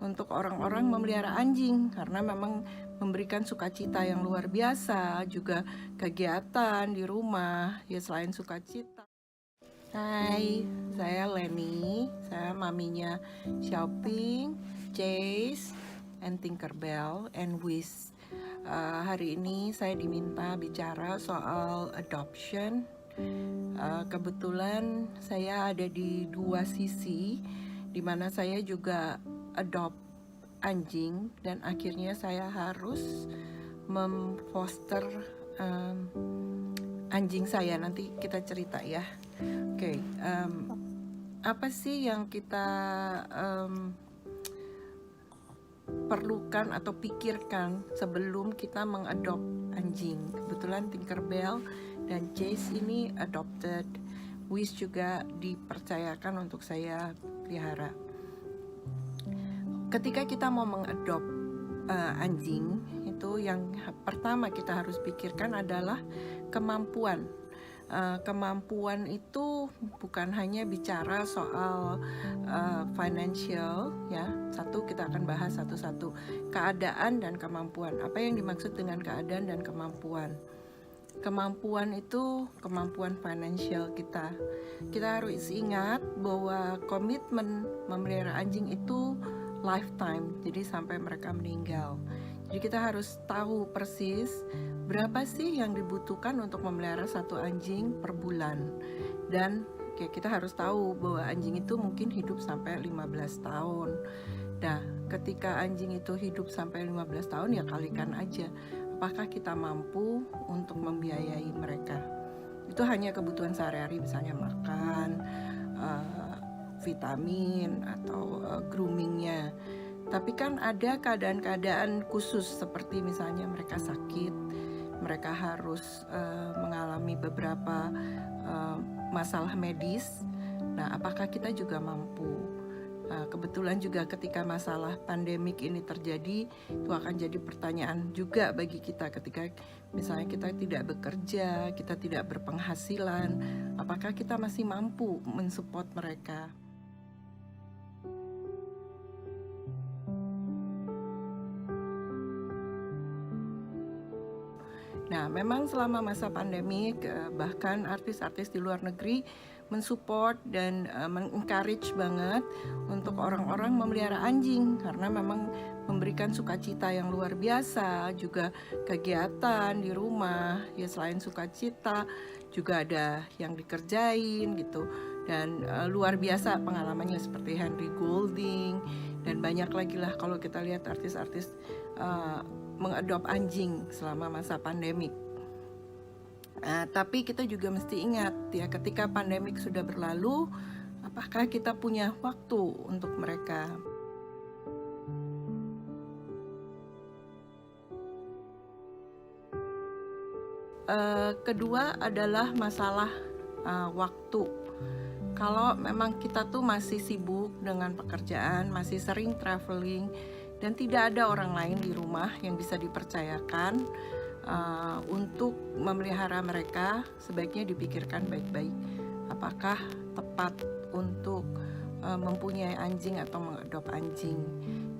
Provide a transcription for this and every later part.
untuk orang-orang memelihara anjing karena memang memberikan sukacita yang luar biasa, juga kegiatan di rumah ya selain sukacita. Hai, saya Leni, saya maminya Xiaoping, Chase, and Tinkerbell, and Wiz. Hari ini saya diminta bicara soal adoption. Kebetulan saya ada di dua sisi, dimana saya juga adopt anjing dan akhirnya saya harus memfoster anjing saya. Nanti kita cerita ya. Oke, apa sih yang kita perlukan atau pikirkan sebelum kita mengadop anjing? Kebetulan Tinkerbell dan Chase ini adopted. Wiz juga dipercayakan untuk saya pelihara. Ketika kita mau mengadop anjing, itu yang pertama kita harus pikirkan adalah kemampuan. Kemampuan itu bukan hanya bicara soal financial ya. Satu, kita akan bahas satu-satu. Keadaan dan kemampuan. Apa yang dimaksud dengan keadaan dan kemampuan? Kemampuan itu kemampuan financial kita. Kita harus ingat bahwa komitmen memelihara anjing itu lifetime, jadi sampai mereka meninggal. Jadi kita harus tahu persis berapa sih yang dibutuhkan untuk memelihara satu anjing per bulan. Dan kita harus tahu bahwa anjing itu mungkin hidup sampai 15 tahun. Nah, ketika anjing itu hidup sampai 15 tahun ya kalikan aja. Apakah kita mampu untuk membiayai mereka? Itu hanya kebutuhan sehari-hari, misalnya makan, vitamin, atau groomingnya. Tapi kan ada keadaan-keadaan khusus seperti misalnya mereka sakit, mereka harus mengalami beberapa masalah medis. Nah, apakah kita juga mampu? Kebetulan juga ketika masalah pandemik ini terjadi, itu akan jadi pertanyaan juga bagi kita ketika misalnya kita tidak bekerja, kita tidak berpenghasilan, apakah kita masih mampu mensupport mereka? Nah, memang selama masa pandemik bahkan artis-artis di luar negeri mensupport dan mengencourage banget untuk orang-orang memelihara anjing karena memang memberikan sukacita yang luar biasa, juga kegiatan di rumah ya selain sukacita juga ada yang dikerjain gitu. Dan luar biasa pengalamannya seperti Henry Golding dan banyak lagi lah kalau kita lihat artis-artis mengadop anjing selama masa pandemik. Tapi kita juga mesti ingat ya, ketika pandemik sudah berlalu, apakah kita punya waktu untuk mereka? Kedua adalah masalah waktu. Kalau memang kita tuh masih sibuk dengan pekerjaan, masih sering traveling, dan tidak ada orang lain di rumah yang bisa dipercayakan untuk memelihara mereka, sebaiknya dipikirkan baik-baik. Apakah tepat untuk mempunyai anjing atau mengadop anjing?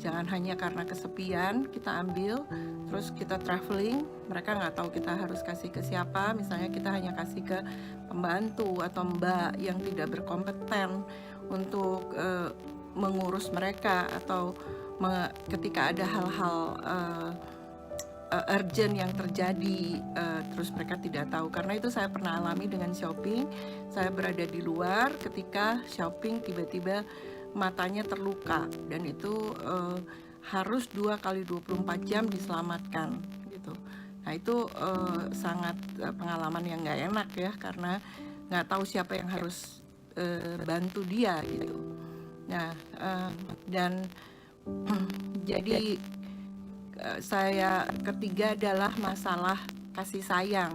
Jangan hanya karena kesepian kita ambil, terus kita traveling, mereka nggak tahu kita harus kasih ke siapa. Misalnya kita hanya kasih ke pembantu atau mbak yang tidak berkompeten untuk mengurus mereka, atau ketika ada hal-hal urgent yang terjadi, terus mereka tidak tahu. Karena itu saya pernah alami dengan Xiaoping. Saya berada di luar ketika Xiaoping tiba-tiba matanya terluka, dan itu harus 2 kali 24 jam diselamatkan gitu. Nah, itu sangat pengalaman yang nggak enak ya, karena nggak tahu siapa yang harus bantu dia gitu. Nah, dan jadi saya ketiga adalah masalah kasih sayang.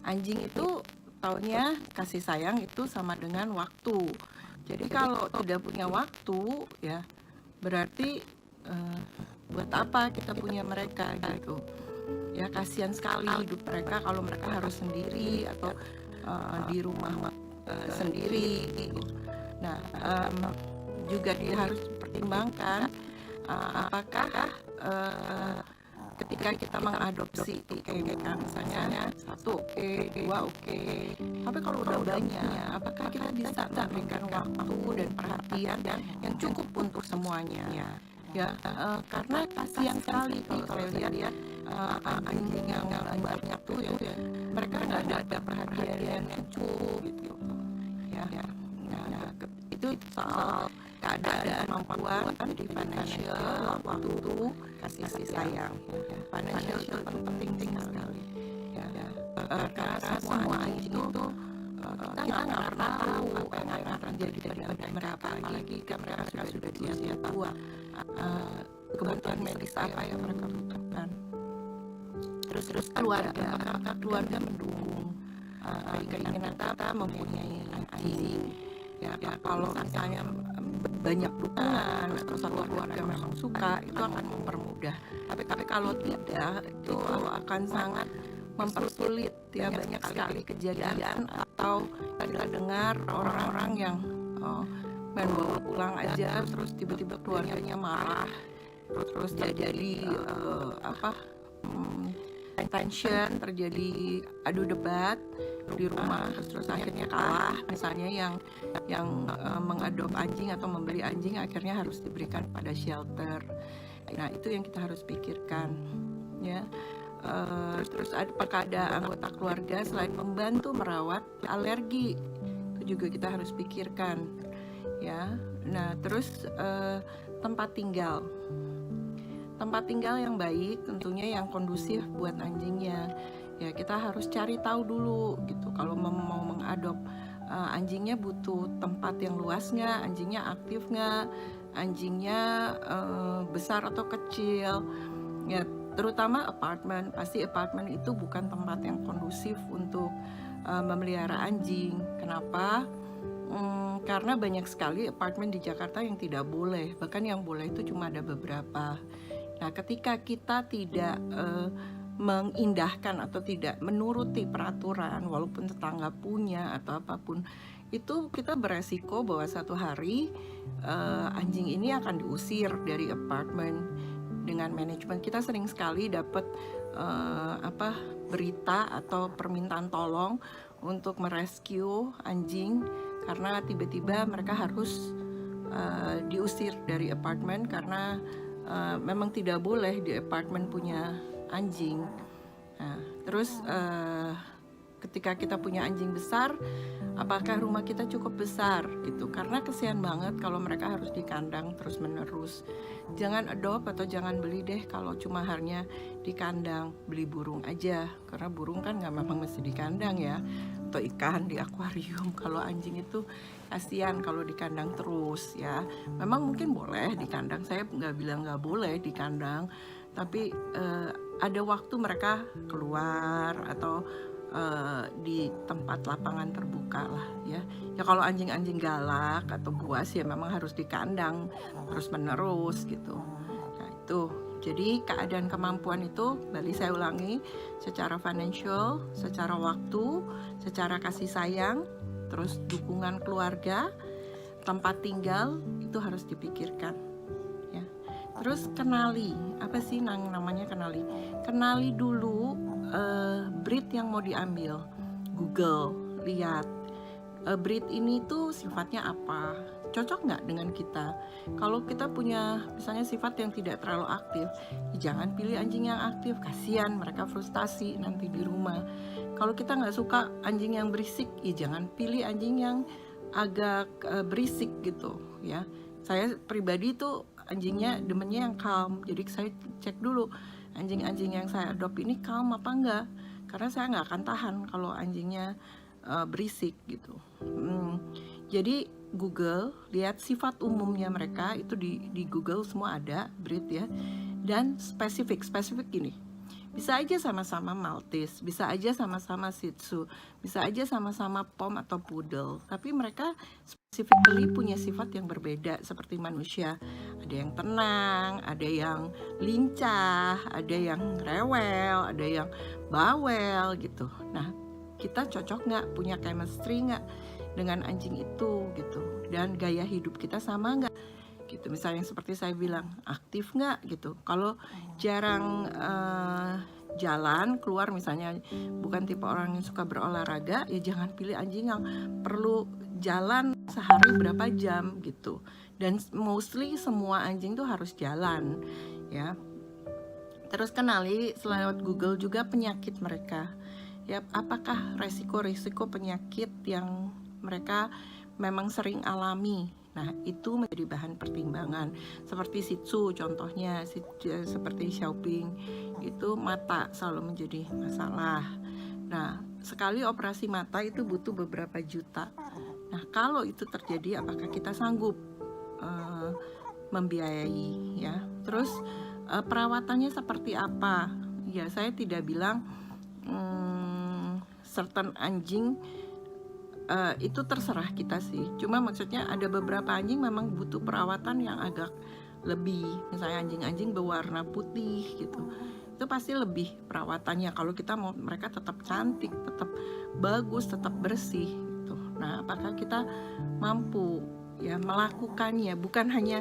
Anjing itu taunya kasih sayang itu sama dengan waktu. Jadi kalau tidak punya waktu ya berarti buat apa kita punya mereka gitu. Ya kasihan sekali hidup mereka kalau mereka harus sendiri atau di rumah sendiri gitu. Nah, juga dia harus pertimbangkan apakah ketika kita mengadopsi kayak misalnya satu oke, dua oke, tapi kalau udah banyak, apakah kita bisa memberikan waktu dan perhatian yang cukup untuk semuanya? Ya, karena kasihan sekali kalau saya lihat anjing yang banyak tuh ya, mereka nggak ada perhatian yang cukup gitu. Ya, nah, itu soal keadaan kemampuan di financial, waktu, kasih sayang. Financial itu penting sekali. Ya, karena semua itu kita nggak pernah tahu apa yang akan terjadi pada mereka, apalagi mereka sudah di usia tua. Kebutuhan medis apa yang mereka butuhkan. Terus keluarga, apakah keluarga mendukung keinginan kita mempunyai anjing? Ya, kalau misalnya banyak dukungan atau satu keluarga memang suka, itu akan mempermudah. Tapi kalau tidak, itu akan sangat mempersulit ya. Banyak sekali kejadian atau kita dengar orang-orang yang main bawa pulang aja, terus tiba-tiba keluarganya marah, terus terjadi tension, terjadi adu debat di rumah, terus akhirnya kalah. Misalnya yang mengadop anjing atau membeli anjing akhirnya harus diberikan pada shelter. Nah, itu yang kita harus pikirkan ya. Terus ada anggota keluarga selain membantu merawat, alergi itu juga kita harus pikirkan ya. Nah, terus tempat tinggal yang baik, tentunya yang kondusif buat anjingnya. Ya, kita harus cari tahu dulu gitu. Kalau mau mengadop anjingnya butuh tempat yang luas nggak, anjingnya aktif nggak, anjingnya besar atau kecil. Ya, terutama apartemen. Pasti apartemen itu bukan tempat yang kondusif untuk memelihara anjing. Kenapa? Karena banyak sekali apartemen di Jakarta yang tidak boleh. Bahkan yang boleh itu cuma ada beberapa. Nah, ketika kita tidak mengindahkan atau tidak menuruti peraturan, walaupun tetangga punya atau apapun, itu kita beresiko bahwa satu hari anjing ini akan diusir dari apartemen. Dengan manajemen kita sering sekali dapat berita atau permintaan tolong untuk merescue anjing karena tiba-tiba mereka harus diusir dari apartemen karena memang tidak boleh di apartemen punya anjing. Nah, terus ketika kita punya anjing besar, apakah rumah kita cukup besar gitu? Karena kesian banget kalau mereka harus di kandang terus menerus. Jangan adopt atau jangan beli deh kalau cuma hanya di kandang. Beli burung aja, karena burung kan nggak memang mesti di kandang ya, atau ikan di akuarium. Kalau anjing itu kasihan kalau di kandang terus ya. Memang mungkin boleh di kandang, saya nggak bilang nggak boleh di kandang, tapi ada waktu mereka keluar atau di tempat lapangan terbuka lah ya. Ya kalau anjing-anjing galak atau buas ya memang harus di kandang terus menerus gitu. Nah, itu jadi keadaan kemampuan itu, balik saya ulangi, secara financial, secara waktu, secara kasih sayang, terus dukungan keluarga, tempat tinggal itu harus dipikirkan ya. Terus kenali, apa sih namanya kenali? Kenali dulu breed yang mau diambil. Google, lihat breed ini tuh sifatnya apa, cocok nggak dengan kita. Kalau kita punya misalnya sifat yang tidak terlalu aktif, ya jangan pilih anjing yang aktif, kasihan mereka frustasi nanti di rumah. Kalau kita nggak suka anjing yang berisik, ya jangan pilih anjing yang agak berisik gitu ya. Saya pribadi tuh anjingnya demennya yang calm, jadi saya cek dulu anjing-anjing yang saya adopt ini calm apa enggak, karena saya nggak akan tahan kalau anjingnya berisik gitu. Jadi Google, lihat sifat umumnya mereka, itu di Google semua ada breed ya, dan spesifik gini, bisa aja sama-sama Maltese, bisa aja sama-sama Shih Tzu, bisa aja sama-sama Pom atau Poodle, tapi mereka specifically punya sifat yang berbeda seperti manusia. Ada yang tenang, ada yang lincah, ada yang rewel, ada yang bawel gitu. Nah, kita cocok nggak, punya chemistry nggak dengan anjing itu gitu, dan gaya hidup kita sama nggak. gitu. Misalnya seperti saya bilang, aktif nggak gitu. Kalau jarang jalan keluar misalnya, bukan tipe orang yang suka berolahraga, ya jangan pilih anjing yang perlu jalan sehari berapa jam gitu. Dan mostly semua anjing tuh harus jalan ya. Terus kenali lewat Google juga penyakit mereka. Ya, apakah resiko-resiko penyakit yang mereka memang sering alami. Nah, itu menjadi bahan pertimbangan. Seperti Shih Tzu contohnya, seperti Xiaoping, itu mata selalu menjadi masalah. Nah, sekali operasi mata itu butuh beberapa juta. Nah, kalau itu terjadi, apakah kita sanggup membiayai ya? Terus perawatannya seperti apa? Ya, saya tidak bilang certain anjing itu terserah kita sih. Cuma maksudnya ada beberapa anjing memang butuh perawatan yang agak lebih. Misalnya anjing-anjing berwarna putih gitu, itu pasti lebih perawatannya. Kalau kita mau mereka tetap cantik, tetap bagus, tetap bersih gitu. Nah, apakah kita mampu ya melakukannya? Bukan hanya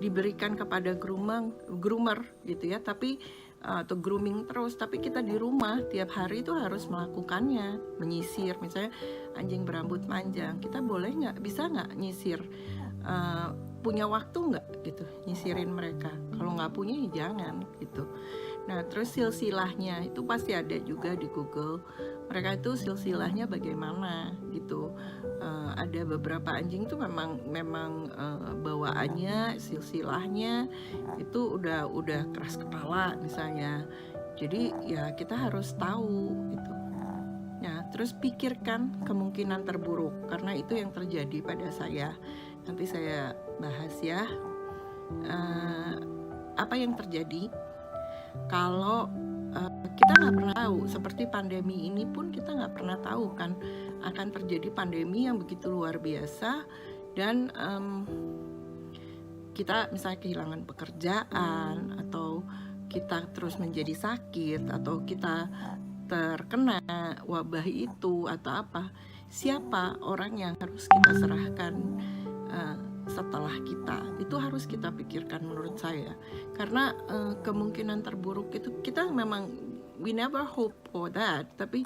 diberikan kepada groomer gitu ya, tapi atau grooming terus, tapi kita di rumah tiap hari itu harus melakukannya, menyisir. Misalnya anjing berambut panjang, kita boleh nggak, bisa nggak nyisir, punya waktu nggak gitu nyisirin mereka. Kalau nggak punya ya jangan gitu. Nah, terus silsilahnya itu pasti ada juga di Google. Mereka itu silsilahnya bagaimana gitu. Ada beberapa anjing tuh memang bawaannya silsilahnya itu udah keras kepala misalnya. Jadi ya kita harus tahu gitu. Nah, terus pikirkan kemungkinan terburuk, karena itu yang terjadi pada saya. Nanti saya bahas ya. Apa yang terjadi kalau kita nggak pernah tahu. Seperti pandemi ini pun kita nggak pernah tahu kan akan terjadi pandemi yang begitu luar biasa, dan kita misalnya kehilangan pekerjaan, atau kita terus menjadi sakit, atau kita terkena wabah itu atau apa. Siapa orang yang harus kita serahkan setelah kita? Itu harus kita pikirkan menurut saya, karena kemungkinan terburuk itu kita memang we never hope for that, tapi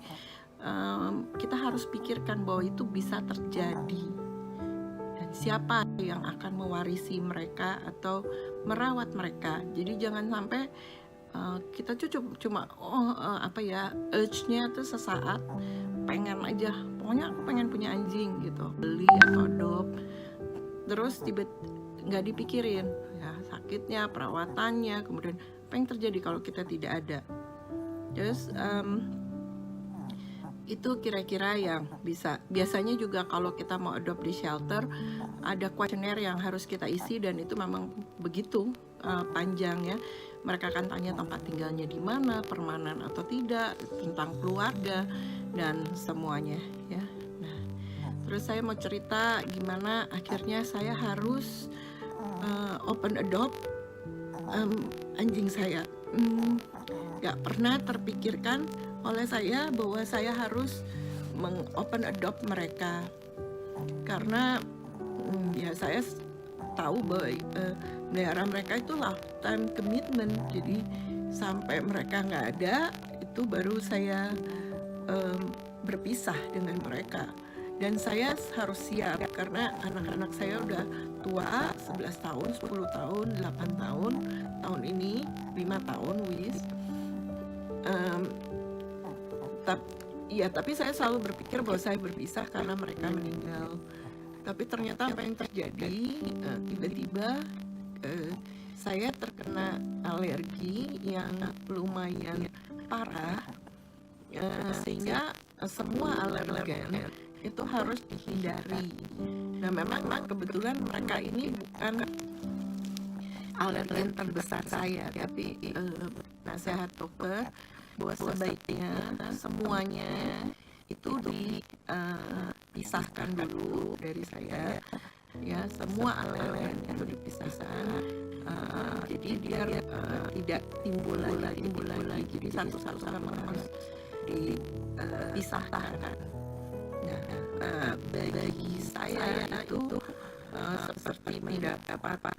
kita harus pikirkan bahwa itu bisa terjadi, dan siapa yang akan mewarisi mereka atau merawat mereka. Jadi jangan sampai kita cuma urge-nya tuh sesaat, pengen aja, pokoknya aku pengen punya anjing gitu, beli atau adopt, terus nggak dipikirin ya sakitnya, perawatannya, kemudian apa yang terjadi kalau kita tidak ada. Terus itu kira-kira yang biasanya juga kalau kita mau adopt di shelter ada kuesioner yang harus kita isi, dan itu memang begitu panjang ya. Mereka akan tanya tempat tinggalnya di mana, permanen atau tidak, tentang keluarga dan semuanya ya. Nah, terus saya mau cerita gimana akhirnya saya harus open adopt anjing saya. Gak pernah terpikirkan oleh saya bahwa saya harus open adopt mereka, karena ya saya tahu bahwa melihara mereka itu lifetime commitment. Jadi sampai mereka nggak ada, itu baru saya berpisah dengan mereka. Dan saya harus siap, karena anak-anak saya udah tua, 11 tahun, 10 tahun, 8 tahun, tahun ini 5 tahun wis. Tapi saya selalu berpikir bahwa saya berpisah karena mereka meninggal. Tapi ternyata apa yang terjadi, tiba-tiba saya terkena alergi yang lumayan parah, sehingga semua alergen itu harus dihindari. Nah, memang kebetulan mereka ini bukan alergen terbesar saya, tapi nasihat dokter bahwa sebaiknya semuanya itu dipisahkan dulu dari saya ya, semua alergen itu dipisahkan, jadi biar tidak timbul lagi. Jadi satu-satu memang harus dipisahkan. Nah, bagi saya itu seperti mendapat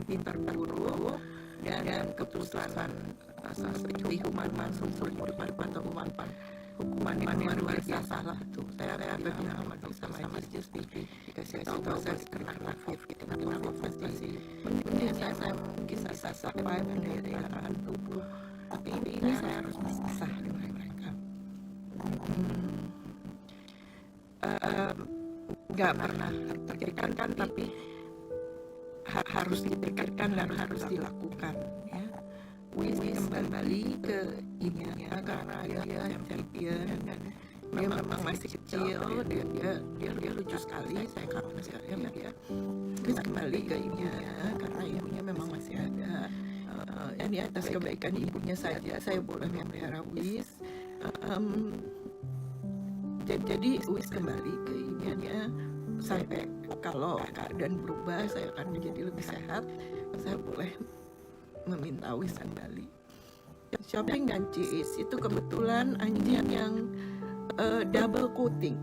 diperburuk, dan keputusan seperti hukuman seumur hidup atau hukuman yang luar biasa lah itu. Saya bilang sama Yesus dikasih tahu bahwa saya kena COVID pasti mungkin saya bisa survive dari arahan tubuh, tapi ini saya harus pisah dengan mereka. Nggak pernah terpikirkan, tapi harus dipikirkan dan harus dilakukan, ya. Wis kembali ke ibunya karena dia champion dan dia memang masih kecil, dia lucu sekali, saya kangen sekali sama dia. Wis kembali ke ibunya karena ibunya memang masih ada, dan di atas kebaikan ibunya saja saya boleh memelihara Wis. Jadi Wis kembali ke ibunya sampai kalau keadaan berubah saya akan menjadi lebih sehat, saya boleh meminta Wis kembali. Shopping dan Cheese itu kebetulan anjing yang double coating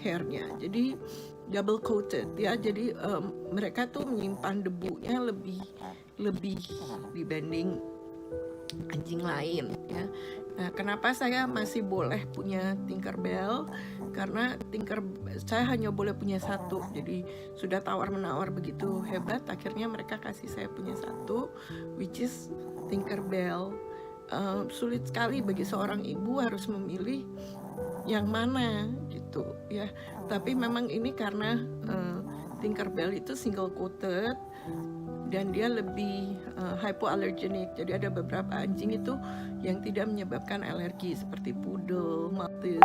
hairnya, jadi double coated ya, jadi mereka tuh menyimpan debunya lebih dibanding anjing lain, ya. Nah, kenapa saya masih boleh punya Tinkerbell? Karena saya hanya boleh punya satu, jadi sudah tawar-menawar begitu hebat, akhirnya mereka kasih saya punya satu, which is Tinkerbell. Sulit sekali bagi seorang ibu harus memilih yang mana gitu, ya. Tapi memang ini karena Tinkerbell itu single coated dan dia lebih hypoallergenic, jadi ada beberapa anjing itu yang tidak menyebabkan alergi seperti poodle, maltese.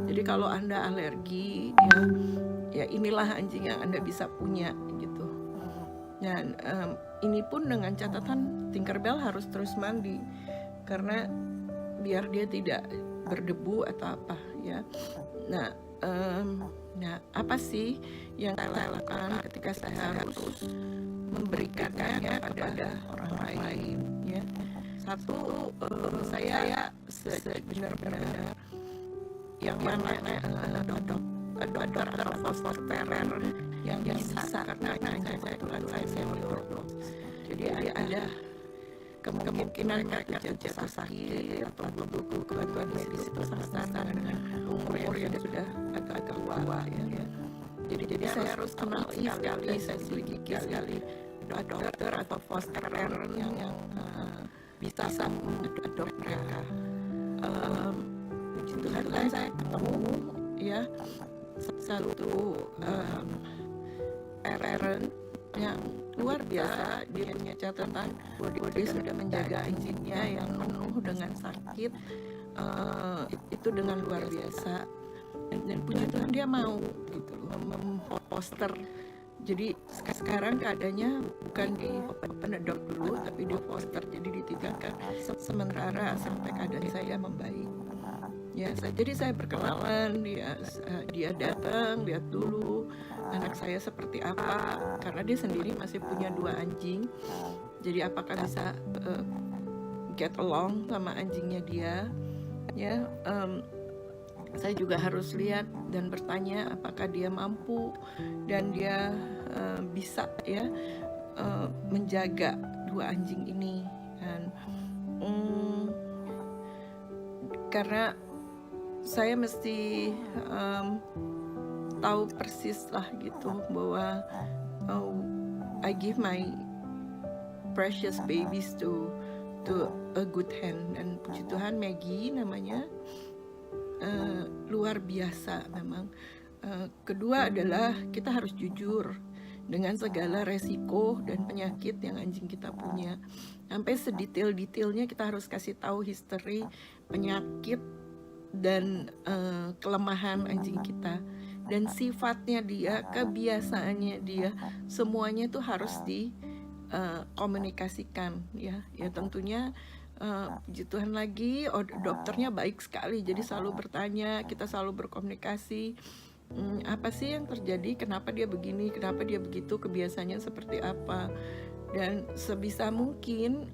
Jadi kalau Anda alergi, ya inilah anjing yang Anda bisa punya gitu. Dan ini pun dengan catatan Tinkerbell harus terus mandi karena biar dia tidak berdebu atau apa, ya. Nah, apa sih yang saya lakukan ketika saya harus memberikannya pada orang lain, ya. Satu, saya benar-benar yang mana dokter atau foster parent yang bisa, karena saya itu saya neurolog, jadi ada kemungkinan mereka jatuh sakit atau butuh bantuan medis itu sangat dengan umur yang sudah agak tua, ya. Jadi saya harus kenali sekali, saya selidiki sekali dokter atau foster parent yang bisa mengadop mereka. Puji Tuhan saya ketemu, ya, satu parent yang luar biasa. Dia punya catatan bahwa dia sudah menjaga anjingnya yang penuh dengan sakit, itu dengan luar biasa. Dan puji Tuhan dia mau gitu loh, memposter. Jadi sekarang keadaannya bukan di open adopt dulu, tapi di foster, jadi ditinggalkan sementara sampai keadaan saya membaik. Ya, jadi saya berkenalan, dia datang, lihat dulu anak saya seperti apa, karena dia sendiri masih punya 2 anjing. Jadi apakah bisa get along sama anjingnya dia, ya. Saya juga harus lihat dan bertanya apakah dia mampu dan dia bisa, ya, menjaga 2 anjing ini. Dan karena saya mesti tahu persis lah gitu bahwa I give my precious babies to a good hand. Dan puji Tuhan Maggie namanya, luar biasa memang. Kedua adalah kita harus jujur dengan segala resiko dan penyakit yang anjing kita punya. Sampai sedetail-detailnya kita harus kasih tahu history penyakit dan kelemahan anjing kita, dan sifatnya dia, kebiasaannya dia, semuanya itu harus dikomunikasikan, ya tentunya. Puji Tuhan lagi, dokternya baik sekali, jadi selalu bertanya, kita selalu berkomunikasi, apa sih yang terjadi, kenapa dia begini, kenapa dia begitu, kebiasaannya seperti apa. Dan sebisa mungkin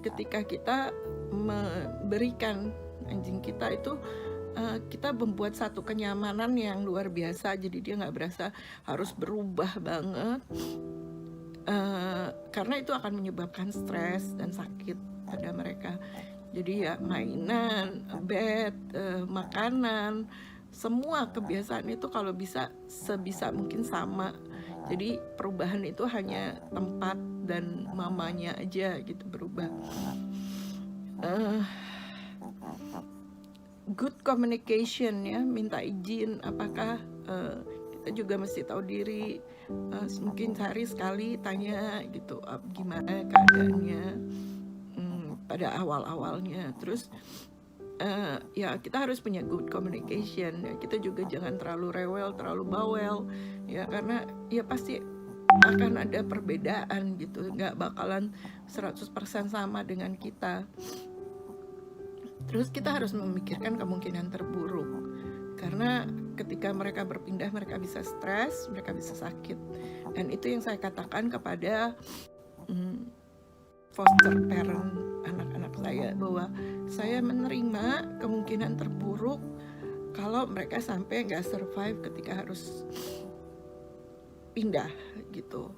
ketika kita memberikan anjing kita itu, kita membuat satu kenyamanan yang luar biasa, jadi dia nggak berasa harus berubah banget. karena itu akan menyebabkan stres dan sakit pada mereka. Jadi ya mainan, bed, makanan, semua kebiasaan itu kalau bisa sebisa mungkin sama. Jadi perubahan itu hanya tempat dan mamanya aja gitu berubah. Good communication ya, minta izin, apakah kita juga mesti tahu diri, mungkin sehari sekali tanya gitu gimana keadaannya pada awal-awalnya. Terus ya kita harus punya good communication ya, kita juga jangan terlalu rewel, terlalu bawel ya, karena ya pasti akan ada perbedaan gitu, nggak bakalan 100% sama dengan kita. Terus kita harus memikirkan kemungkinan terburuk, karena ketika mereka berpindah mereka bisa stres, mereka bisa sakit. Dan itu yang saya katakan kepada foster parent anak-anak saya, bahwa saya menerima kemungkinan terburuk kalau mereka sampai nggak survive ketika harus pindah gitu.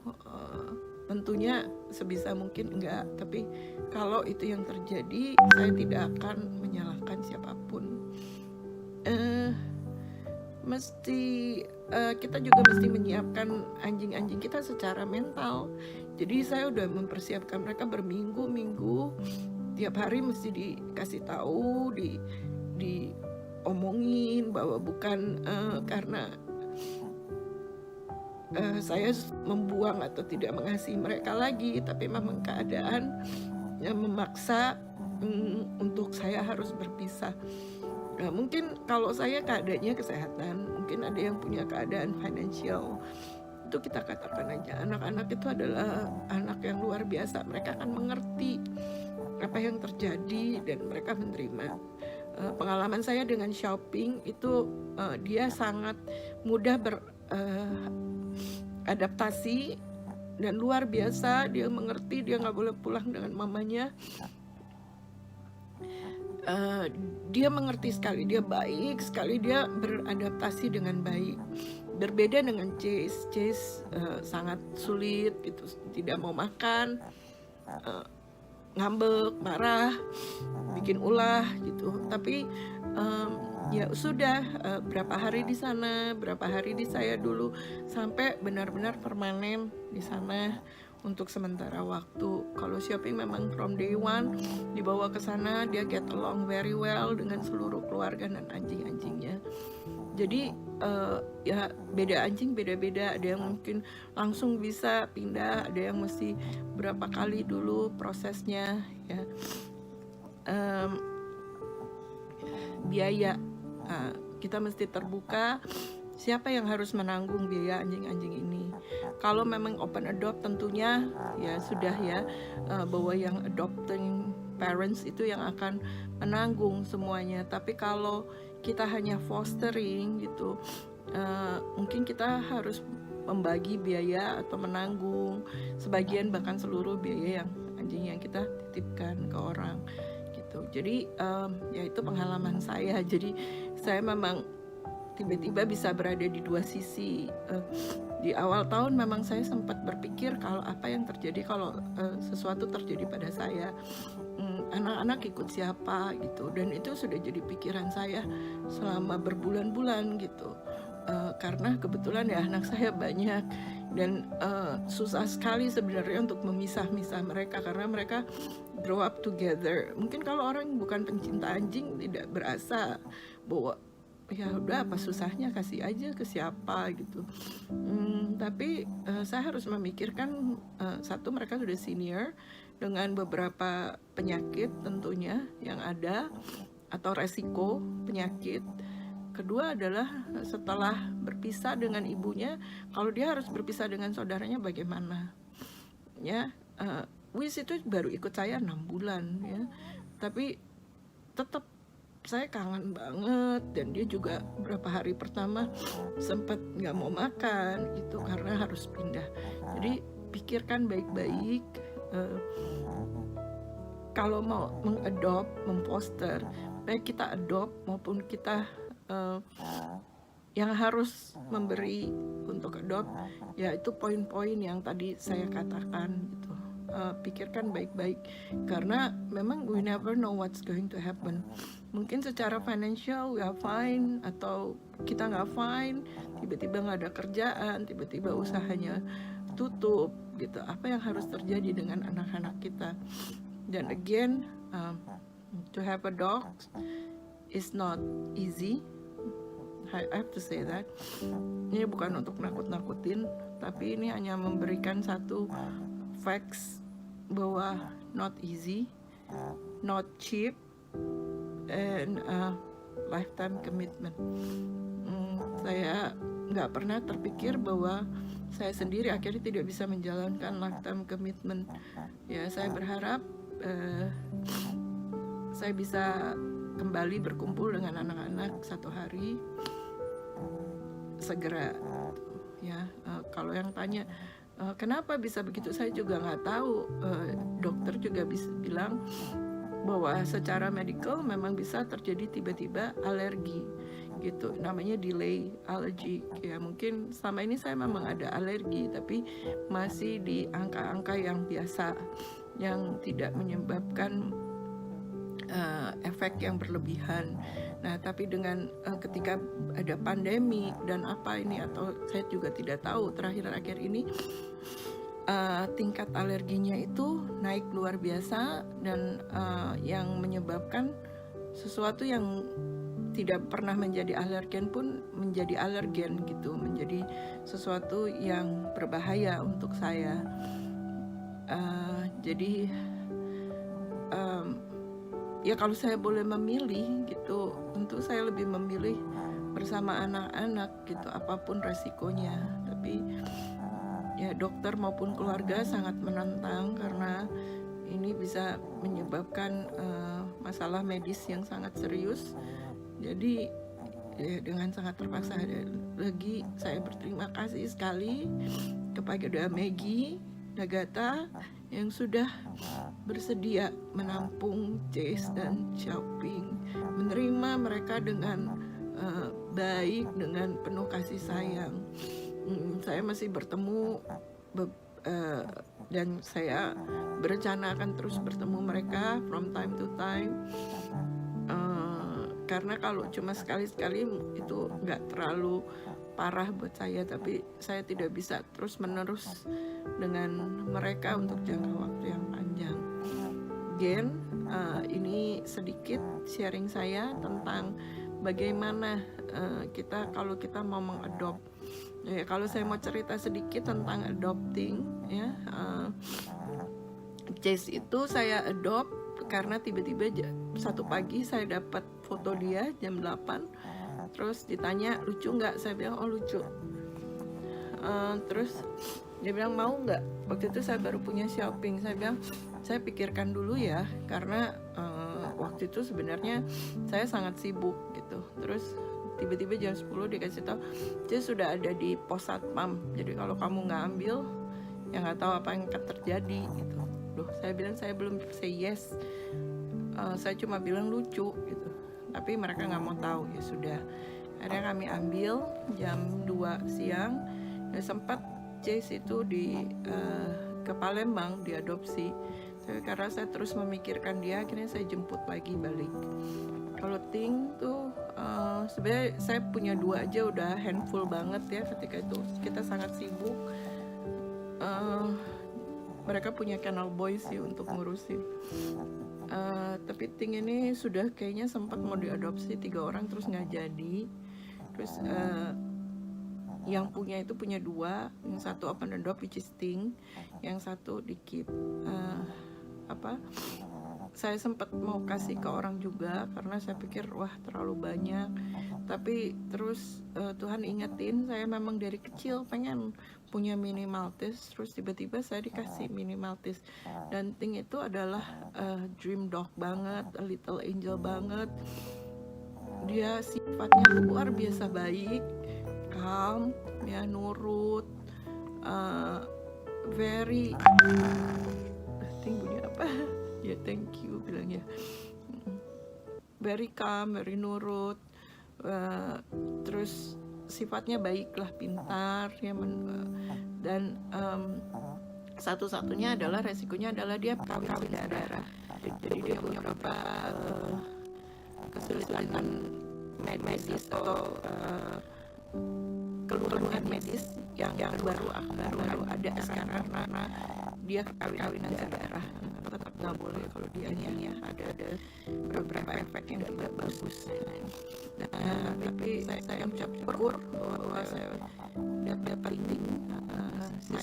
Tentunya sebisa mungkin enggak, tapi kalau itu yang terjadi saya tidak akan menyalahkan siapapun. Kita juga mesti menyiapkan anjing-anjing kita secara mental. Jadi saya udah mempersiapkan mereka berminggu-minggu, tiap hari mesti dikasih tahu, diomongin bahwa bukan karena saya membuang atau tidak mengasihi mereka lagi, tapi memang keadaan yang memaksa untuk saya harus berpisah. Mungkin kalau saya keadaannya kesehatan, mungkin ada yang punya keadaan financial, itu kita katakan aja anak-anak itu adalah anak yang luar biasa, mereka akan mengerti apa yang terjadi dan mereka menerima. Pengalaman saya dengan shopping itu dia sangat mudah beradaptasi dan luar biasa, dia mengerti, dia nggak boleh pulang dengan mamanya. Dia mengerti sekali, dia baik sekali, dia beradaptasi dengan baik. Berbeda dengan Chase sangat sulit gitu, tidak mau makan, ngambek, marah, bikin ulah gitu. Tapi ya sudah, berapa hari di sana, berapa hari di saya dulu, sampai benar-benar permanen di sana untuk sementara waktu. Kalau shopping memang from day one dibawa ke sana, dia get along very well dengan seluruh keluarga dan anjing-anjingnya. Jadi ya beda anjing beda-beda, ada yang mungkin langsung bisa pindah, ada yang mesti berapa kali dulu prosesnya ya. Biaya, kita mesti terbuka siapa yang harus menanggung biaya anjing-anjing ini. Kalau memang open adopt tentunya ya sudah ya, bahwa yang adopting parents itu yang akan menanggung semuanya. Tapi kalau kita hanya fostering gitu, mungkin kita harus membagi biaya atau menanggung sebagian bahkan seluruh biaya yang anjing yang kita titipkan ke orang gitu. Jadi ya itu pengalaman saya. Jadi saya memang tiba-tiba bisa berada di dua sisi. Di awal tahun memang saya sempat berpikir kalau apa yang terjadi kalau sesuatu terjadi pada saya, anak-anak ikut siapa gitu, dan itu sudah jadi pikiran saya selama berbulan-bulan gitu. Karena kebetulan ya anak saya banyak dan susah sekali sebenarnya untuk memisah-misah mereka karena mereka grow up together. Mungkin kalau orang bukan pencinta anjing tidak berasa bahwa ya udah apa susahnya, kasih aja ke siapa gitu. Tapi saya harus memikirkan satu, mereka sudah senior dengan beberapa penyakit tentunya yang ada atau resiko penyakit. Kedua adalah setelah berpisah dengan ibunya, kalau dia harus berpisah dengan saudaranya bagaimana ya. Wis itu baru ikut saya 6 bulan ya, tapi tetap saya kangen banget, dan dia juga beberapa hari pertama sempat nggak mau makan gitu karena harus pindah. Jadi pikirkan baik-baik, kalau mau mengadop, memfoster, baik kita adopt maupun kita yang harus memberi untuk adopt, yaitu poin-poin yang tadi saya katakan gitu. Pikirkan baik-baik karena memang we never know what's going to happen. Mungkin secara financial we are fine, atau kita nggak fine, tiba-tiba nggak ada kerjaan, tiba-tiba usahanya tutup gitu. Apa yang harus terjadi dengan anak-anak kita? Dan again, to have a dog is not easy. I have to say that. Ini bukan untuk nakut-nakutin, tapi ini hanya memberikan satu facts bahwa not easy, not cheap, and lifetime commitment. Saya nggak pernah terpikir bahwa saya sendiri akhirnya tidak bisa menjalankan lifetime commitment. Ya, saya berharap saya bisa kembali berkumpul dengan anak-anak satu hari segera. Ya, kalau yang tanya kenapa bisa begitu, saya juga nggak tahu. Dokter juga bisa bilang bahwa secara medikal memang bisa terjadi tiba-tiba alergi gitu, namanya delay allergy. Ya mungkin selama ini saya memang ada alergi, tapi masih di angka-angka yang biasa, yang tidak menyebabkan efek yang berlebihan. Nah, tapi dengan ketika ada pandemi dan apa ini, atau saya juga tidak tahu, terakhir-akhir ini tingkat alerginya itu naik luar biasa, dan yang menyebabkan sesuatu yang tidak pernah menjadi alergen pun menjadi alergen gitu, menjadi sesuatu yang berbahaya untuk saya. Jadi ya kalau saya boleh memilih gitu, tentu saya lebih memilih bersama anak-anak gitu, apapun resikonya. Tapi ya dokter maupun keluarga sangat menentang karena ini bisa menyebabkan masalah medis yang sangat serius. Jadi ya, dengan sangat terpaksa lagi saya berterima kasih sekali kepada Maggie Nagata yang sudah bersedia menampung Chase dan Xiaoping, menerima mereka dengan baik, dengan penuh kasih sayang. Saya masih bertemu dan saya berencana akan terus bertemu mereka from time to time, karena kalau cuma sekali-sekali itu nggak terlalu parah buat saya, tapi saya tidak bisa terus-menerus dengan mereka untuk jangka waktu yang panjang. Again, ini sedikit sharing saya tentang bagaimana kita kalau kita mau mengadopt. Ya, kalau saya mau cerita sedikit tentang adopting, ya, Chase itu saya adopt karena tiba-tiba satu pagi saya dapat foto dia jam 8, terus ditanya lucu nggak, saya bilang oh lucu. Terus dia bilang mau nggak, waktu itu saya baru punya Xiaoping. Saya bilang saya pikirkan dulu ya, karena waktu itu sebenarnya saya sangat sibuk gitu. Terus tiba-tiba jam 10 dikasih tahu dia sudah ada di pos satpam, jadi kalau kamu nggak ambil ya nggak tahu apa yang akan terjadi gitu. Loh, saya bilang saya belum say yes, saya cuma bilang lucu gitu, tapi mereka nggak mau tahu. Ya sudah, akhirnya kami ambil jam 2 siang. Dan sempat Chase itu ke Palembang diadopsi. Karena saya terus memikirkan dia, akhirnya saya jemput lagi balik. Kalau Ting tuh sebenarnya saya punya 2 aja udah handful banget ya, ketika itu kita sangat sibuk. Mereka punya kennel boy sih untuk ngurusin. Tapi Ting ini sudah kayaknya sempat mau diadopsi 3 orang terus nggak jadi. Terus yang punya itu punya 2, yang satu open adopt which is Ting, yang satu di keep. Saya sempat mau kasih ke orang juga karena saya pikir wah terlalu banyak, tapi terus Tuhan ingetin saya memang dari kecil pengen punya mini Maltese, terus tiba-tiba saya dikasih mini Maltese. Dan Ting itu adalah dream dog banget, a little angel banget. Dia sifatnya luar biasa baik, calm, ya, nurut, very Ting bunyi apa? Ya thank you bilangnya, very calm, very nurut. Terus sifatnya baiklah, pintar ya, dan satu-satunya adalah resikonya adalah dia kawin darah. Jadi dia punya beberapa kesulitan medis atau keluhan medis yang baru ada sekarang karena dia kawinan darah. Tetap nggak boleh kalau dia ada beberapa efek yang tidak bagus. Nah, tapi saya ucap syukur bahwa saya dapat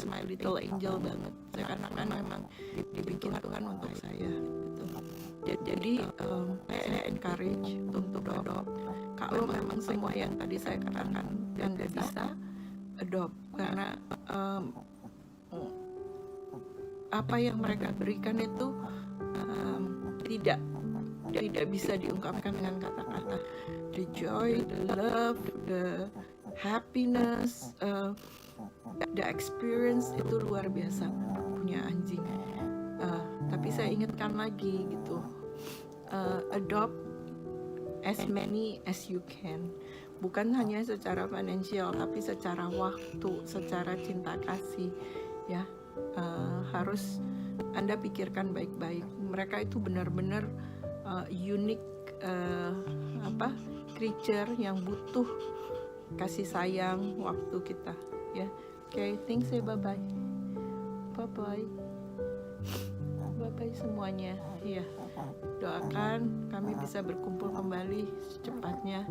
my little angel banget. Saya karena memang dibikin Tuhan untuk saya. Gitu. Jadi saya encourage untuk adopt. Kalau memang semua yang tadi saya katakan yang nggak bisa adopt, karena apa yang mereka berikan itu tidak bisa diungkapkan dengan kata-kata. The joy, the love, the happiness, the experience itu luar biasa punya anjing. Tapi saya ingatkan lagi gitu, adopt as many as you can. Bukan hanya secara finansial, tapi secara waktu, secara cinta kasih, ya. Harus Anda pikirkan baik-baik. Mereka itu benar-benar unik creature yang butuh kasih sayang waktu kita, ya. Okay, thanks ya, bye bye semuanya. Ya, doakan kami bisa berkumpul kembali secepatnya,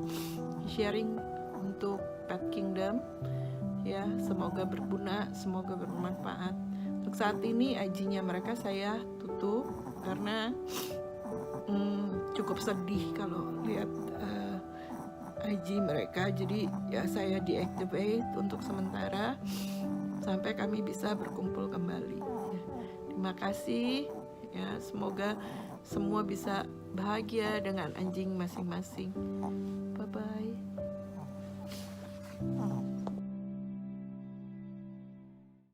sharing untuk Pet Kingdom, ya. Semoga berguna, semoga bermanfaat. Untuk saat ini IG-nya mereka saya tutup karena cukup sedih kalau lihat IG mereka. Jadi ya saya deactivate untuk sementara sampai kami bisa berkumpul kembali. Terima kasih ya, semoga semua bisa bahagia dengan anjing masing-masing. Bye